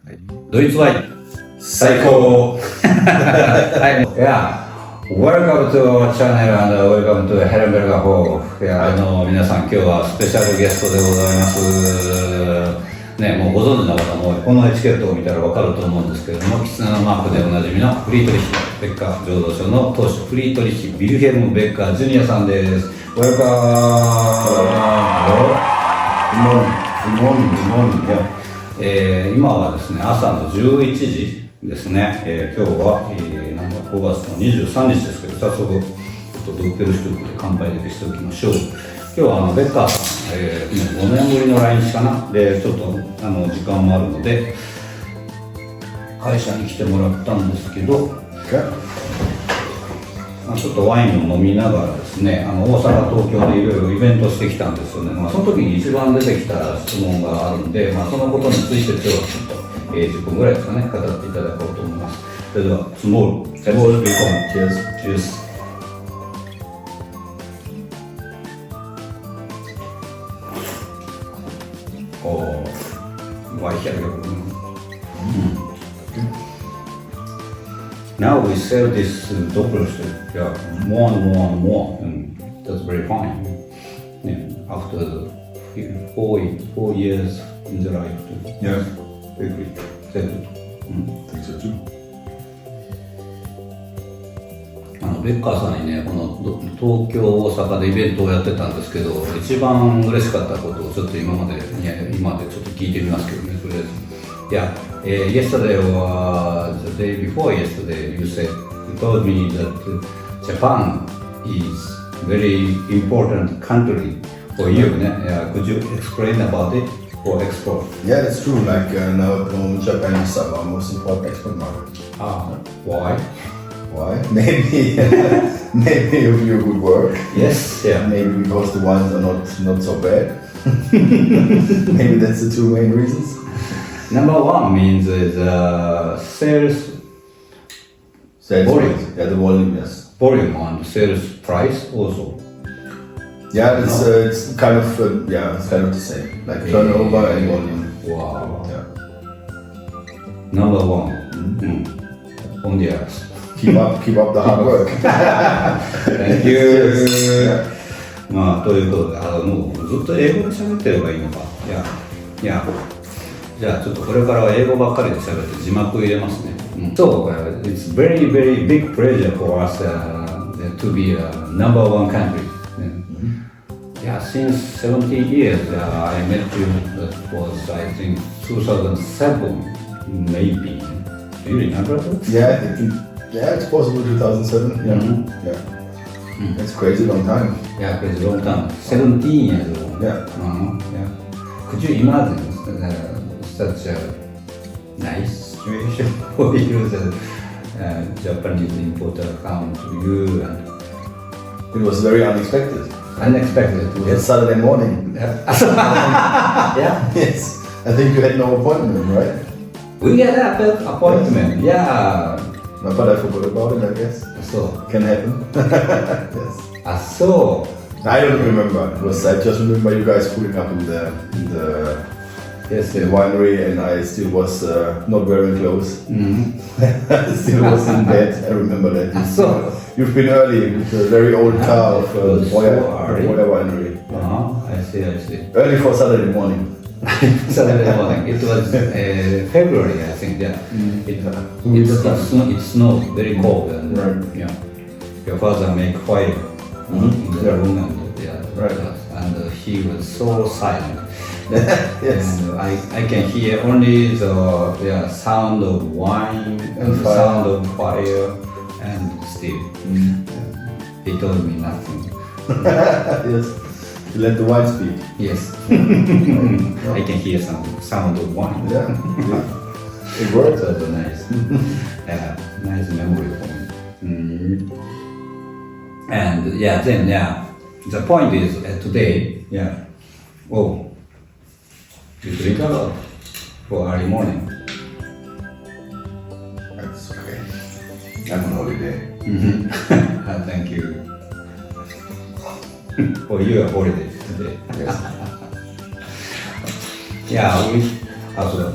ドイツワイン最高はい、Welcome to our channel and welcome to Hellenberger Hall。皆さん今日はスペシャルゲストでございますね。もうご存知の方もこのエチケットを見たら分かると思うんですけれども、キツネのマークでおなじみのフリートリッヒベッカー醸造所の当主フリートリッヒビルヘルム・ベッカージュニアさんです。Welcome。今はですね、朝の11時ですね。今日は、5月の23日ですけど、早速ちょっとドッペルシュトゥークで乾杯だけしておきましょう。今日はベッカーさん、5年ぶりの来日かなで、ちょっと時間もあるので会社に来てもらったんですけど、ちょっとワインを飲みながらですね、大阪、東京でいろいろイベントしてきたんですよね。その時に一番出てきた質問があるんで、そのことについて今日はちょっと、10分ぐらいですかね、語っていただこうと思います。それでは、スモールビーコン、チュース。チュース。ワイヒャル。Now we sell this Doppler, more and more and more, and that's very fine. After 4 years in the life, yes, I think so too. ベッカーさんにね、この東京、大阪でイベントをやってたんですけど、一番嬉しかったことをちょっと今でちょっと聞いてみますけどね、とりあえず。Yesterday or the day before yesterday, you told me that Japan is very important country for you. Could you explain about it for export? Yeah, that's true. Like now, Japan is our most important export market. Why? Why? Maybe a few good work. Yes. Yeah. Maybe because the wines are not so bad. Maybe that's the two main reasons. Number one means sales volume. Yeah, the volume, yes. Volume and sales price also. Yeah, it's kind of it's kind of the same. Like turnover and volume. Wow. Yeah. Number one. On the earth. Keep up the hard work. Thank you. ということで、もうずっと英語で喋ってればいいのか。じゃあちょっとこれからは英語ばっかりで喋って字幕入れますね。So, it's very very big pleasure for us to be a number one country. Since 17 years I met you. That was I think 2007 maybe. Do you remember that? Yeah, it's possible 2007. Yeah. That's crazy long time. Yeah, crazy long time. 17 years old. Yeah. Could you imagine such a nice situation for you that Japanese importer come to you? And it was very unexpected. Unexpected. It was Saturday morning. Yeah. Yes. I think you had no appointment, right? We had an appointment. Yeah. But I forgot about it, I guess. So can happen. Yes. So I don't remember. I just remember you guys pulling up in the winery, and I still was not wearing clothes. I still was in bed. I remember that. So you've been early with a very old car of Boyer Winery. I see. Early for Saturday morning. Saturday morning. It was February, I think. Yeah. It snowed very cold, and your father make fire in the room, and he was so silent. Yes. And I can hear only the sound of wine and the sound of fire, and still he told me nothing. Yes. You let the wine speak. Yes. I can hear some sound of wine. Yeah. It worked. That was nice. Nice memory for me. And the point is today. You drink a lot for early morning. That's okay. I'm on holiday. Thank you. For you, a holiday today. Yes.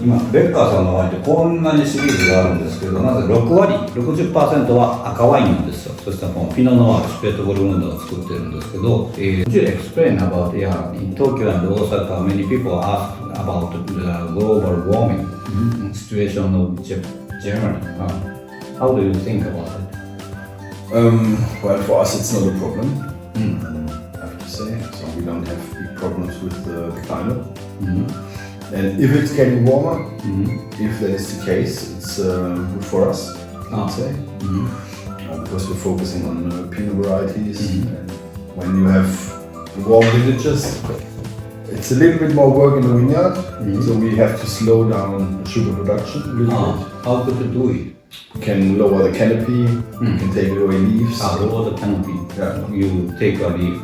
今ベッカーさんのワインってこんなにシリーズがあるんですけど、なぜ6割 60% は赤ワインなんですよ。そしてこのピノノワール、シュペートボルムンドを作ってるんですけど、Could you explain about, in Tokyo and Osaka, many people ask about the global warming situation of Germany. How do you think about it? Well, for us it's not a problem, I have to say. So we don't have big problems with the climate. And if it's getting warmer, if that is the case, it's good for us, I'd say. Because we're focusing on Pinot varieties. And when you have warm villages, it's a little bit more work in the vineyard, so we have to slow down sugar production a little bit. How could you do it? You can lower the canopy, you can take away leaves. Lower the canopy. Yeah. You take a leaf.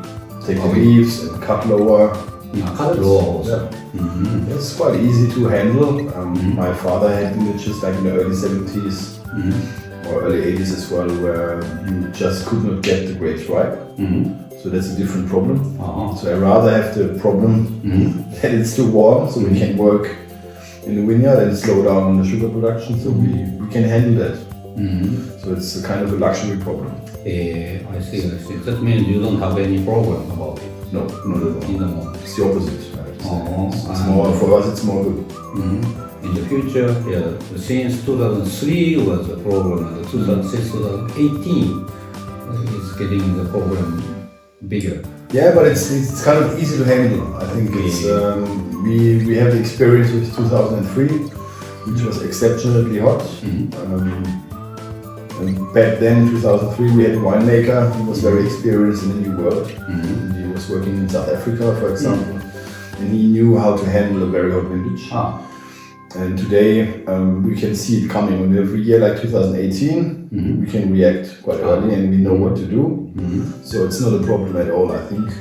Take the leaves and cut lower. Cut lower also. It's quite easy to handle. My father had villages like in the early 70s or early 80s as well, where you just could not get the grapes ripe. So that's a different problem. So I rather have the problem that it's too warm, so we can work in the vineyard and slow down the sugar production, so we can handle that. So it's a kind of a luxury problem. I see. That means you don't have any problem about it. No, not at all. It's the opposite. It's more, for us it's more good. In the future, since 2003 was a problem, and 2006, 2018 is getting the problem bigger. Yeah, but it's kind of easy to handle. I think it's we have the experience with 2003, which was exceptionally hot. And back then, in 2003, we had a winemaker who was very experienced in the New World. He was working in South Africa, for example, and he knew how to handle a very hot vintage. And today, we can see it coming. And every year, like 2018, we can react quite early, and we know what to do. So it's not a problem at all, I think.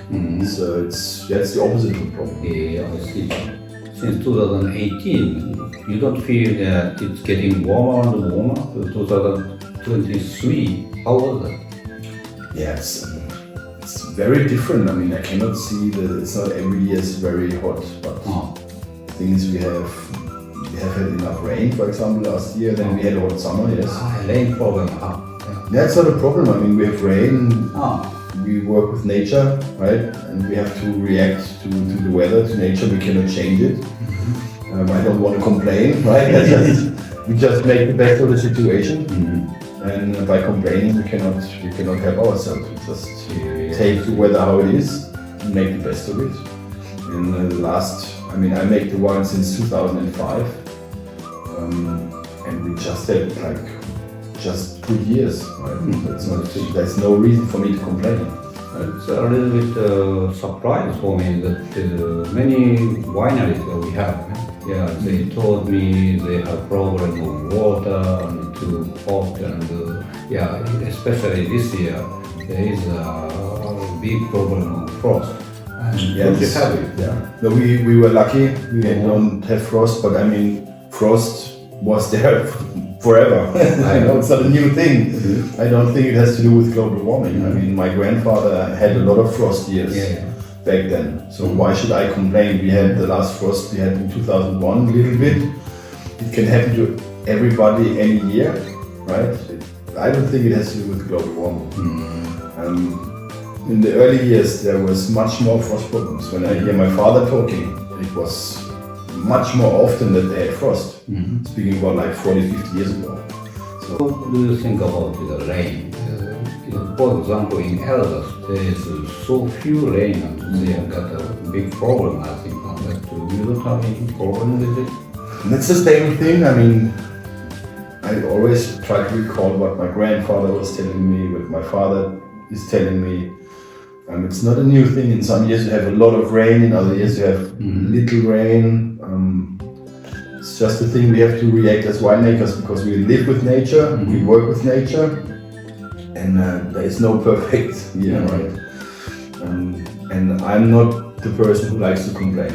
It's the opposite of a problem. I see. Since 2018, you don't feel that it's getting warmer and warmer? 2023, how was that? Yeah, it's very different. I mean, I cannot see that it's not every year is very hot, but the thing is we have had enough rain, for example, last year. Then we had a hot summer, yes. Rain problem. That's not a problem. I mean, we have rain. We work with nature, right? And we have to react to the weather, to nature. We cannot change it. I don't want to complain, right? We just make the best of the situation. And by complaining, we cannot help ourselves. We just take the weather how it is and make the best of it. And I make the wine since 2005, and we just had just 2 years. Right? There's no reason for me to complain. It's a little bit surprise for me that many wineries that we have. They told me they have problem with water and too hot, and especially this year there is a big problem of frost. Yes. No, we were lucky. We don't have frost, but I mean, frost was there forever. I know it's not a new thing. I don't think it has to do with global warming. I mean, my grandfather had a lot of frost years back then. So why should I complain? We had the last frost we had in 2001, a little bit. It can happen to everybody any year, right? I don't think it has to do with global warming. In the early years, there was much more frost problems. When I hear my father talking, it was much more often that they had frost. Speaking about like 40, 50 years ago. So, what do you think about the rain? For example, in Elsass, there is so few rain, and they have got a big problem, I think, on that. You don't have any problem with it? That's the same thing. I mean, I always try to recall what my grandfather was telling me, what my father is telling me. It's not a new thing. In some years you have a lot of rain, in other years you have little rain. It's just a thing we have to react as winemakers, because we live with nature, we work with nature, and there is no perfect year, right? And I'm not the person who likes to complain.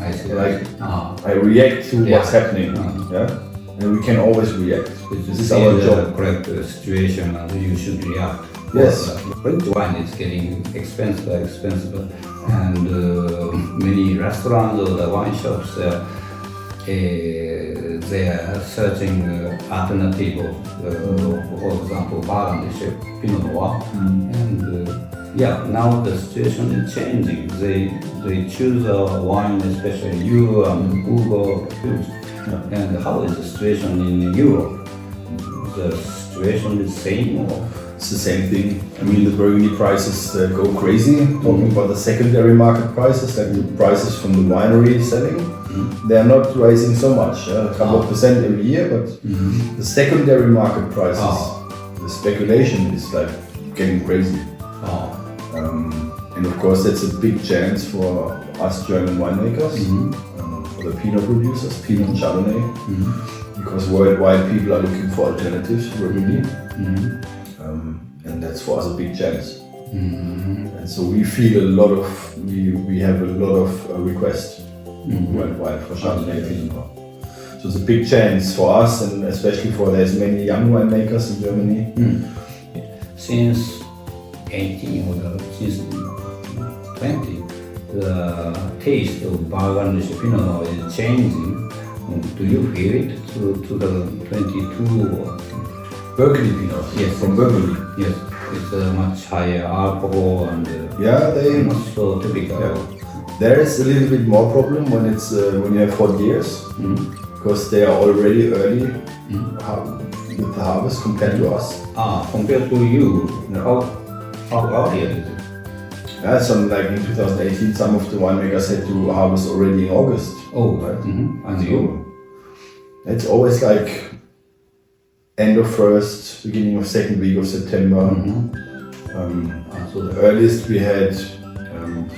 I see. I react to what's happening, and we can always react. This is our job. Correct situation, and you should react. Yes. French wine is getting expensive, and many restaurants or the wine shops they are searching alternative of, for example, Burgundy, Pinot Noir, and now the situation is changing. They choose a wine, especially you and Hugo choose. And how is the situation in Europe? The situation is same or? It's the same thing. I mean, the Burgundy prices go crazy. Talking about the secondary market prices, like the prices from the winery selling, they are not rising so much, a couple of percent every year, but the secondary market prices, the speculation is like getting crazy. And of course, that's a big chance for us German winemakers, for the Pinot producers, Pinot and Chardonnay, because worldwide people are looking for alternatives to Burgundy. And that's for us a big chance. And so we feel we have a lot of requests worldwide for Chardonnay and Pinot Noir. So it's a big chance for us, and especially for there's many young winemakers in Germany. Since 18 or since 20, the taste of Burgundy Pinot Noir is changing. Do you feel it to 2022 or? Burgundy Pinot, Yes, from Burgundy. Yes, it's a much higher alcohol and they not so typical. There is a little bit more problem when it's when you have hot years, because they are already early with the harvest compared to us. Compared to you, how early is it? Yeah, some like in 2018, some of the winemakers had to harvest already in August. Oh, right. And So you? it's always like end of first, beginning of second week of September. So The earliest we had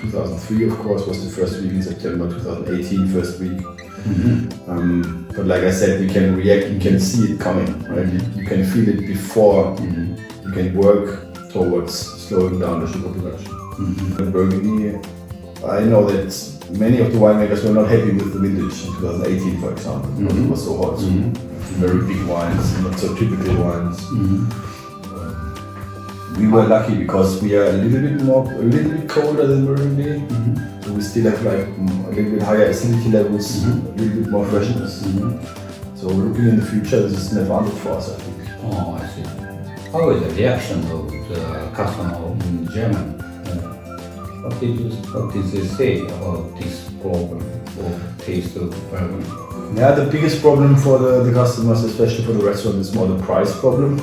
2003, of course, was the first week in September. 2018, first week. But like I said, we can react, we can see it coming, right? You can feel it before. You can work towards slowing down the sugar production. In Burgundy, I know that many of the winemakers were not happy with the vintage in 2018, for example, because it was so hot. Very big wines, not so typical wines. We were lucky because we are a little bit colder than Burgundy, so we still have like a little bit higher acidity levels, a little bit more freshness. So looking in the future, this is an advantage for us, I think. I see. How is the reaction of the customer in Germany? What did they say about this problem of taste of Burgundy? Yeah, the biggest problem for the customers, especially for the restaurant, is more the price problem.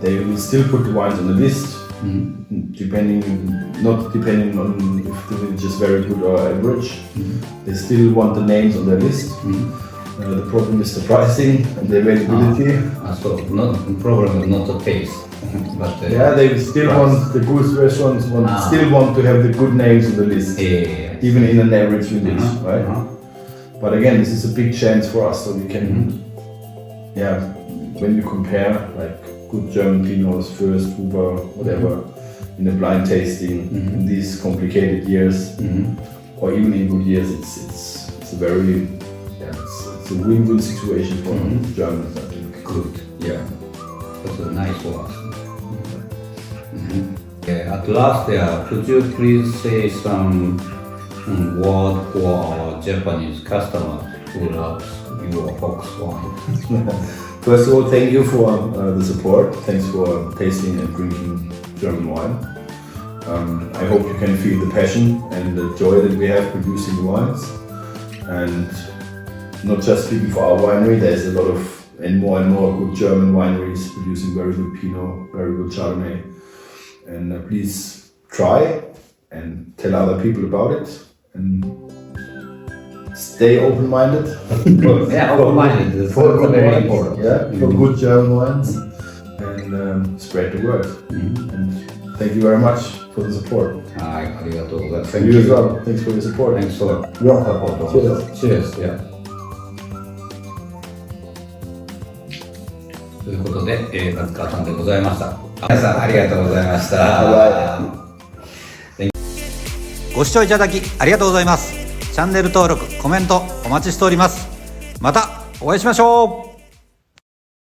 They will still put the wines on the list, not depending on if the vintage is very good or average. They still want the names on their list. The problem is the pricing and the availability. So the problem is not the taste, but they still want the good restaurants still want to have the good names on the list, even in an average vintage, right? But again, this is a big chance for us, so we can, when you compare like good German Pinots, first Huber, whatever, in a blind tasting in these complicated years, or even in good years, it's a very, it's a win-win situation for Germans, I think. Good, that's nice for us. At last, could you please say some word for our Japanese customers who loves your Fox wine? First of all, thank you for the support. Thanks for tasting and drinking German wine. I hope you can feel the passion and the joy that we have producing the wines. And not just speaking for our winery, there's a lot of and more good German wineries producing very good Pinot, very good Chardonnay. And please try and tell other people about it. And stay open-minded. Open-minded. For good very wines, important. for good German wines, and spread the word. And thank you very much for the support. はい、ありがとうございます。Thank you as well. Thanks for your support. Thanks for Yeah. support. Cheers. Cheers. ということで、夏川さんでございました。皆さんありがとうございました。ご視聴いただきありがとうございます。チャンネル登録、コメントお待ちしております。またお会いしましょう。